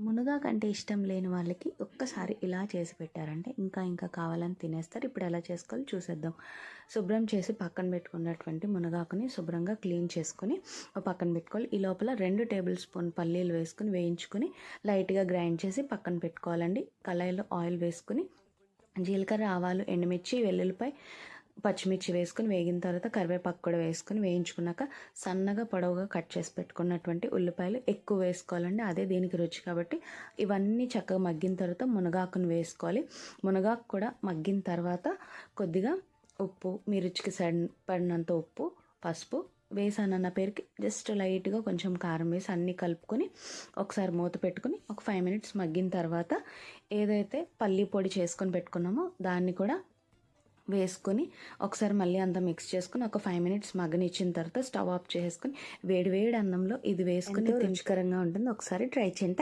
మునగాకు అంటే ఇష్టం లేని వాళ్ళకి ఒక్కసారి ఇలా చేసి పెట్టారంటే ఇంకా కావాలని తినేస్తారు. ఇప్పుడు ఎలా చేసుకోవాలో చూసేద్దాం. శుభ్రం చేసి పక్కన పెట్టుకున్నటువంటి మునగాకుని శుభ్రంగా క్లీన్ చేసుకొని పక్కన పెట్టుకోవాలి. ఈ లోపల 2 టేబుల్ స్పూన్ పల్లీలు వేసుకుని వేయించుకొని లైట్గా గ్రైండ్ చేసి పక్కన పెట్టుకోవాలండి. కళాయిలో ఆయిల్ వేసుకుని జీలకర్ర, ఆవాలు, ఎండుమిర్చి, వెల్లుల్లిపాయ, పచ్చిమిర్చి వేసుకొని వేగిన తర్వాత కరివేపాకు కూడా వేసుకొని వేయించుకున్నాక సన్నగా పొడవుగా కట్ చేసి పెట్టుకున్నటువంటి ఉల్లిపాయలు ఎక్కువ వేసుకోవాలండి. అదే దీనికి రుచి కాబట్టి ఇవన్నీ చక్కగా మగ్గిన తర్వాత మునగాకును వేసుకోవాలి. మునగాకు కూడా మగ్గిన తర్వాత కొద్దిగా ఉప్పు, మీ రుచికి పడినంత ఉప్పు, పసుపు వేసానన్న పేరుకి జస్ట్ లైట్గా కొంచెం కారం వేసి అన్నీ కలుపుకొని ఒకసారి మూత పెట్టుకుని ఒక 5 మినిట్స్ మగ్గిన తర్వాత ఏదైతే పల్లీ పొడి చేసుకొని పెట్టుకున్నామో దాన్ని కూడా వేసుకొని ఒకసారి మళ్ళీ అంతా మిక్స్ చేసుకుని ఒక 5 మినిట్స్ మగ్గనిచ్చిన తర్వాత స్టవ్ ఆఫ్ చేసుకొని వేడి వేడి అన్నంలో ఇది వేసుకుని రుచికరంగా ఉంటుంది. ఒకసారి ట్రై చేయండి.